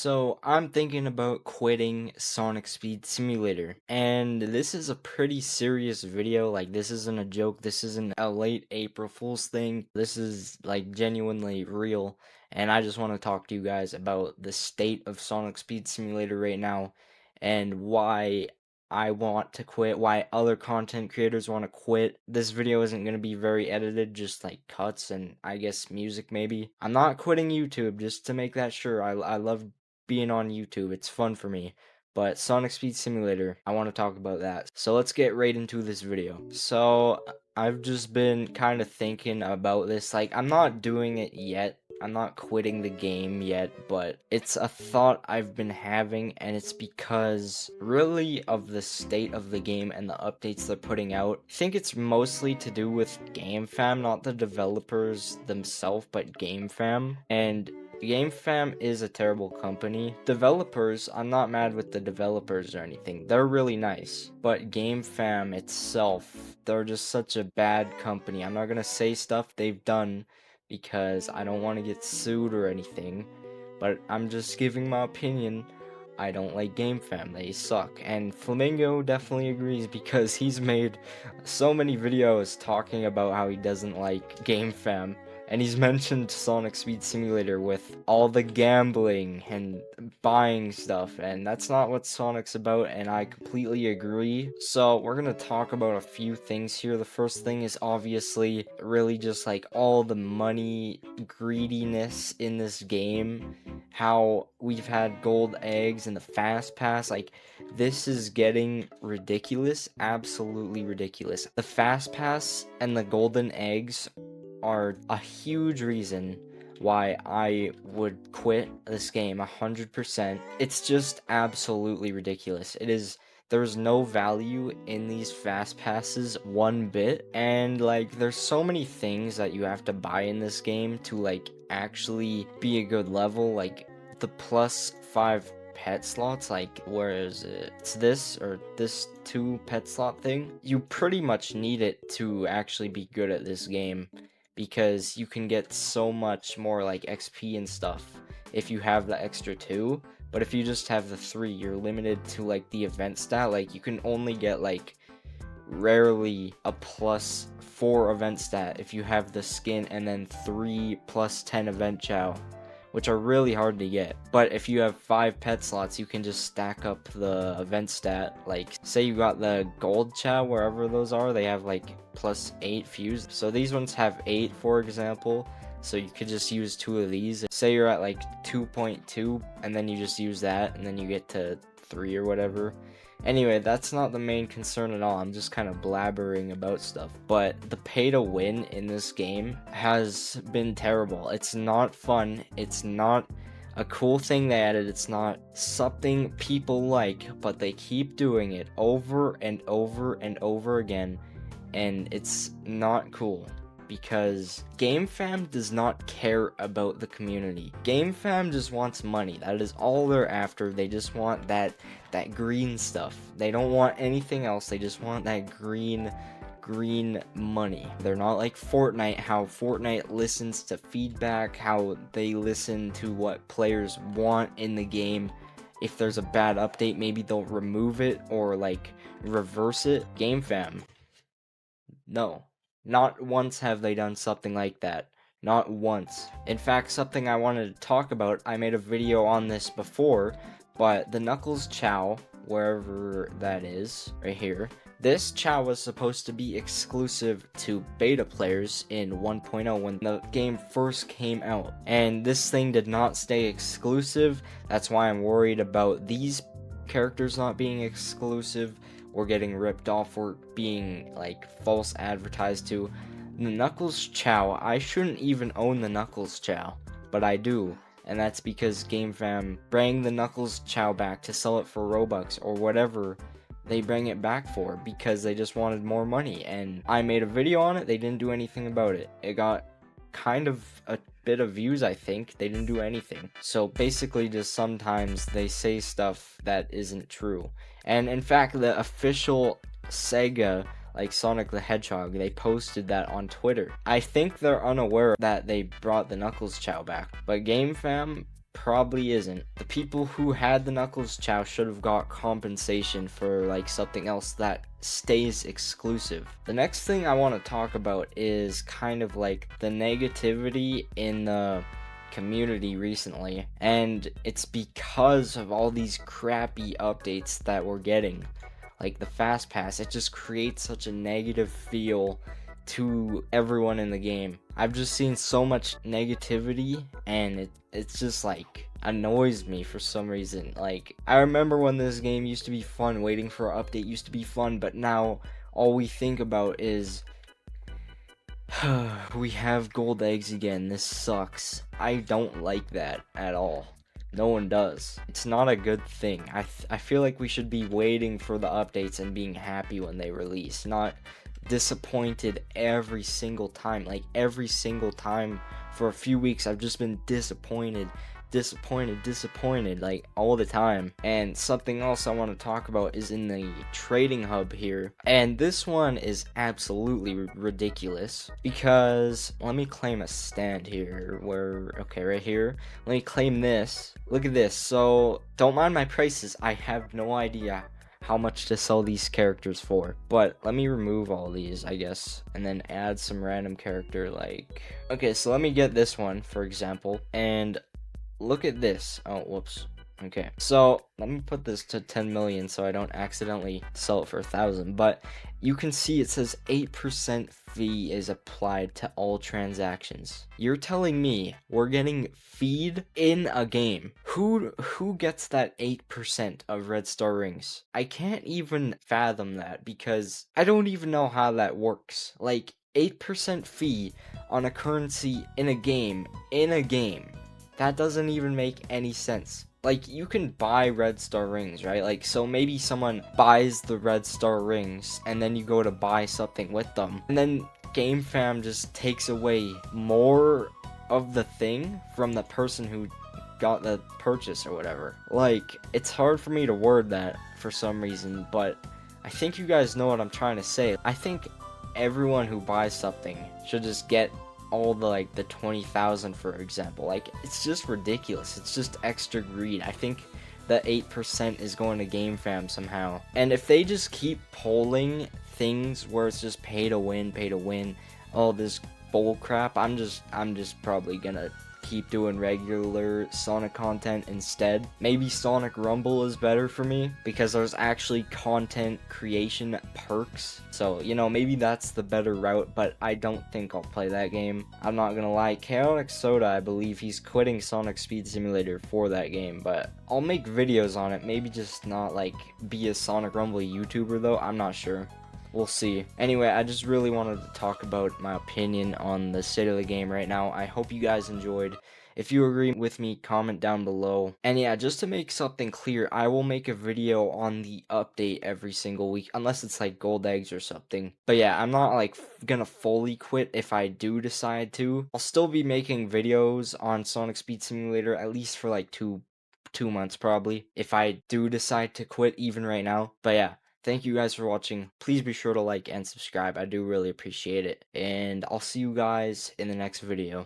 So I'm thinking about quitting Sonic Speed Simulator, and this is a pretty serious video. Like, this isn't a joke, this isn't a late April Fool's thing. This is like genuinely real, and I just want to talk to you guys about the state of Sonic Speed Simulator right now and why I want to quit, why other content creators want to quit. This video isn't going to be very edited, just like cuts and I guess music maybe. I'm not quitting YouTube, just to make that sure. I love being on YouTube. It's fun for me. But Sonic Speed Simulator, I want to talk about that. So let's get right into this video. So I've just been kind of thinking about this. Like, I'm not doing it yet. I'm not quitting the game yet, but it's a thought I've been having, and it's because really of the state of the game and the updates they're putting out. I think it's mostly to do with GameFam, not the developers themselves, but GameFam. And GameFam is a terrible company. Developers, I'm not mad with the developers or anything. They're really nice. But GameFam itself, they're just such a bad company. I'm not gonna say stuff they've done because I don't want to get sued or anything. But I'm just giving my opinion. I don't like GameFam. They suck. And Flamingo definitely agrees because he's made so many videos talking about how he doesn't like GameFam. And he's mentioned Sonic Speed Simulator with all the gambling and buying stuff, and that's not what Sonic's about, and I completely agree. So we're gonna talk about a few things here. The first thing is obviously really just like all the money greediness in this game, how we've had gold eggs and the fast pass. Like, this is getting ridiculous, absolutely ridiculous. The fast pass and the golden eggs are a huge reason why I would quit this game 100%. It's just absolutely ridiculous. There's no value in these fast passes one bit, and like there's so many things that you have to buy in this game to like actually be a good level, like the +5 pet slots. Like, where is it? It's this or this 2 pet slot thing. You pretty much need it to actually be good at this game, because you can get so much more like XP and stuff if you have the extra 2. But if you just have the 3, you're limited to like the event stat. Like, you can only get like rarely a +4 event stat if you have the skin, and then 3 +10 event chow, which are really hard to get. But if you have 5 pet slots, you can just stack up the event stat. Like, say you got the gold chow, wherever those are, they have like +8 fuse. So these ones have 8, for example. So you could just use 2 of these. Say you're at like 2.2, and then you just use that, and then you get to 3 or whatever. Anyway, that's not the main concern at all. I'm just kind of blabbering about stuff. But the pay to win in this game has been terrible. It's not fun. It's not a cool thing they added. It's not something people like, but they keep doing it over and over and over again. And it's not cool, because GameFam does not care about the community. GameFam just wants money. That is all they're after. They just want that green stuff. They don't want anything else. They just want that green money. They're not like Fortnite, how Fortnite listens to feedback, how they listen to what players want in the game. If there's a bad update, maybe they'll remove it or like reverse it. GameFam, no. Not once have they done something like that. Not once. In fact, something I wanted to talk about, I made a video on this before, but the Knuckles Chow, wherever that is, right here, this Chow was supposed to be exclusive to beta players in 1.0 when the game first came out. And this thing did not stay exclusive. That's why I'm worried about these characters not being exclusive, or getting ripped off, or being like false advertised to. The Knuckles Chow, I shouldn't even own the Knuckles Chow, but I do, and that's because GameFam bring the Knuckles Chow back to sell it for Robux or whatever they bring it back for, because they just wanted more money. And I made a video on it, they didn't do anything about it. It got kind of a bit of views, I think. They didn't do anything. So basically, just sometimes they say stuff that isn't true. And in fact, the official Sega, like Sonic the Hedgehog, they posted that on Twitter. I think they're unaware that they brought the Knuckles Chow back, but GameFam probably isn't. The people who had the Knuckles Chow should have got compensation for like something else that stays exclusive. The next thing I want to talk about is kind of like the negativity in the community recently, and it's because of all these crappy updates that we're getting, like the fast pass. It just creates such a negative feel to everyone in the game. I've just seen so much negativity, and it's just like annoys me for some reason. Like, I remember when this game used to be fun, waiting for an update used to be fun, but now all we think about is we have gold eggs again. This sucks. I don't like that at all. No one does. It's not a good thing. I feel like we should be waiting for the updates and being happy when they release, not disappointed every single time. Like, every single time for a few weeks, I've just been disappointed, like all the time. And something else I want to talk about is in the trading hub here, and this one is absolutely ridiculous, because let me claim a stand here where, okay, right here, let me claim this. Look at this. So don't mind my prices, I have no idea how much to sell these characters for, but let me remove all these, I guess, and then add some random character. Like, okay, so let me get this one for example, and look at this. Oh, whoops. Okay, so let me put this to 10 million so I don't accidentally sell it for 1,000. But you can see it says 8% fee is applied to all transactions. You're telling me we're getting feed in a game? Who gets that 8% of red star rings? I can't even fathom that, because I don't even know how that works. Like, 8% fee on a currency in a game, that doesn't even make any sense. Like, you can buy red star rings, right? Like, so maybe someone buys the red star rings, and then you go to buy something with them, and then GameFam just takes away more of the thing from the person who got the purchase or whatever. Like, it's hard for me to word that for some reason, but I think you guys know what I'm trying to say. I think everyone who buys something should just get all the, like, the 20,000, for example. Like, it's just ridiculous. It's just extra greed. I think the 8% is going to GameFam somehow. And if they just keep polling things where it's just pay to win, all this bull crap, I'm just probably gonna keep doing regular Sonic content instead. Maybe Sonic Rumble is better for me, because there's actually content creation perks. So, you know, maybe that's the better route, but I don't think I'll play that game. I'm not gonna lie. Chaotic Soda, I believe he's quitting Sonic Speed Simulator for that game, but I'll make videos on it. Maybe just not, like, be a Sonic Rumble YouTuber, though. I'm not sure. We'll see. Anyway, I just really wanted to talk about my opinion on the state of the game right now. I hope you guys enjoyed. If you agree with me, comment down below. And yeah, just to make something clear, I will make a video on the update every single week, unless it's like gold eggs or something. But yeah, I'm not like gonna fully quit if I do decide to. I'll still be making videos on Sonic Speed Simulator, at least for like two months probably, if I do decide to quit even right now. But yeah, thank you guys for watching. Please be sure to like and subscribe. I do really appreciate it. And I'll see you guys in the next video.